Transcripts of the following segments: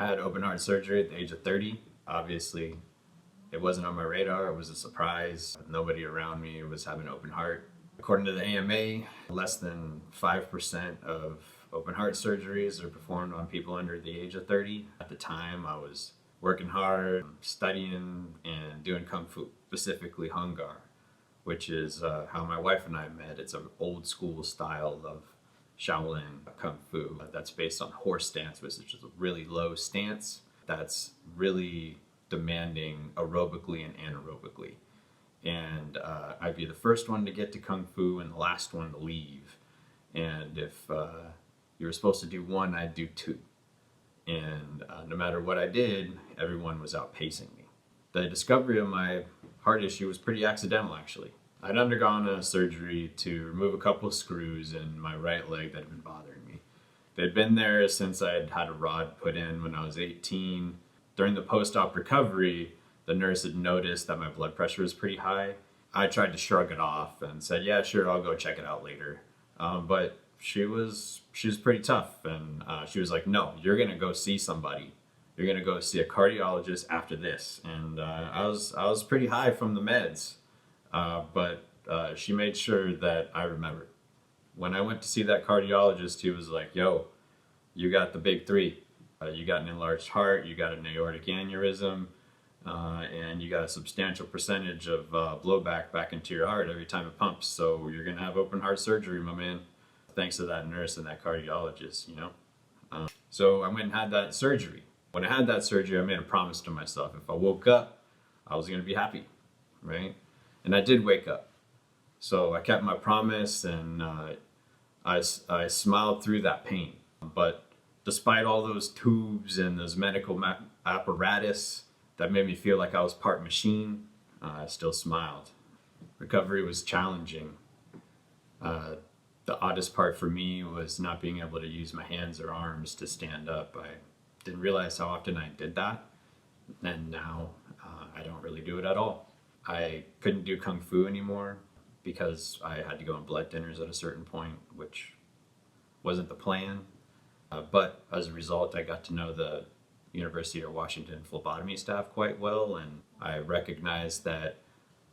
I had open heart surgery at the age of 30. Obviously, it wasn't on my radar. It was a surprise. Nobody around me was having open heart. According to the AMA, less than 5% of open heart surgeries are performed on people under the age of 30. At the time, I was working hard, studying, and doing Kung Fu, specifically Hungar, which is how my wife and I met. It's an old school style of Shaolin Kung Fu that's based on horse stance, which is a really low stance that's really demanding aerobically and anaerobically. And I'd be the first one to get to Kung Fu and the last one to leave. And if you were supposed to do one, I'd do two. And no matter what I did, everyone was outpacing me. The discovery of my heart issue was pretty accidental, actually. I'd undergone a surgery to remove a couple of screws in my right leg that had been bothering me. They'd been there since I'd had a rod put in when I was 18. During the post-op recovery, the nurse had noticed that my blood pressure was pretty high. I tried to shrug it off and said, yeah, sure, I'll go check it out later. But she was pretty tough, and she was like, no, you're gonna go see somebody. You're gonna go see a cardiologist after this. And I was pretty high from the meds. But she made sure that I remembered. When I went to see that cardiologist, he was like, yo, you got the big three. You got an enlarged heart, you got an aortic aneurysm, and you got a substantial percentage of blowback back into your heart every time it pumps. So you're going to have open heart surgery, my man. Thanks to that nurse and that cardiologist, you know. So I went and had that surgery. When I had that surgery, I made a promise to myself. If I woke up, I was going to be happy, right? And I did wake up. So I kept my promise, and I smiled through that pain. But despite all those tubes and those medical apparatus that made me feel like I was part machine, I still smiled. Recovery was challenging. The oddest part for me was not being able to use my hands or arms to stand up. I didn't realize how often I did that, and now I don't really do it at all. I couldn't do Kung Fu anymore because I had to go on blood thinners at a certain point, which wasn't the plan. But as a result, I got to know the University of Washington phlebotomy staff quite well, and I recognized that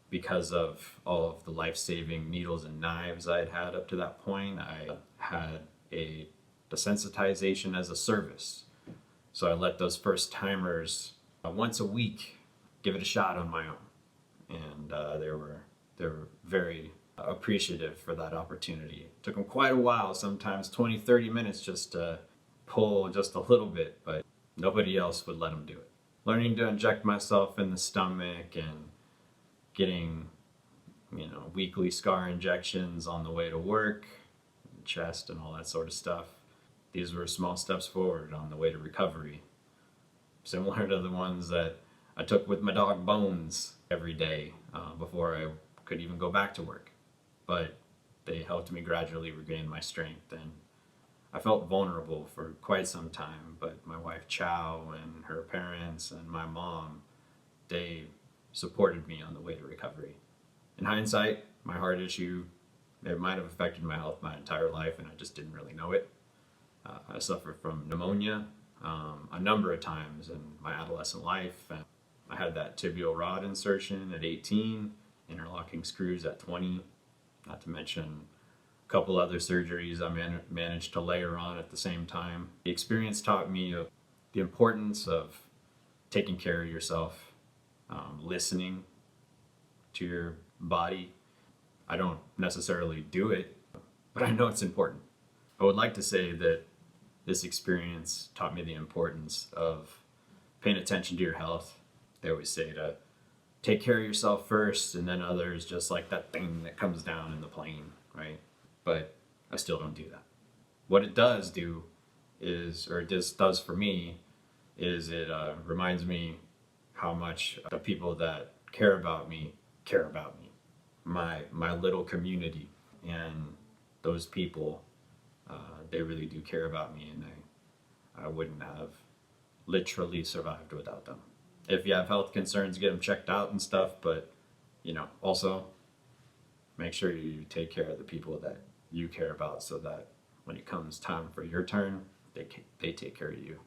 because of all of the life-saving needles and knives I had had up to that point, I had a desensitization as a service. So I let those first timers once a week give it a shot on my own. And they were very appreciative for that opportunity. It took them quite a while, sometimes 20, 30 minutes just to pull just a little bit, but nobody else would let them do it. Learning to inject myself in the stomach and getting, weekly scar injections on the way to work, chest and all that sort of stuff. These were small steps forward on the way to recovery. Similar to the ones that I took with my dog Bones every day before I could even go back to work. But they helped me gradually regain my strength, and I felt vulnerable for quite some time, but my wife Chow and her parents and my mom, they supported me on the way to recovery. In hindsight, my heart issue, it might have affected my health my entire life, and I just didn't really know it. I suffered from pneumonia a number of times in my adolescent life. And I had that tibial rod insertion at 18, interlocking screws at 20, not to mention a couple other surgeries I managed to layer on at the same time. The experience taught me the importance of taking care of yourself, listening to your body. I don't necessarily do it, but I know it's important. I would like to say that this experience taught me the importance of paying attention to your health. They always say to take care of yourself first and then others, just like that thing that comes down in the plane, right? But I still don't do that. What it does do is, or it just does for me, is it reminds me how much the people that care about me care about me. My little community, and those people, they really do care about me, and I wouldn't have literally survived without them. If you have health concerns, get them checked out and stuff, but also make sure you take care of the people that you care about, so that when it comes time for your turn, they take care of you.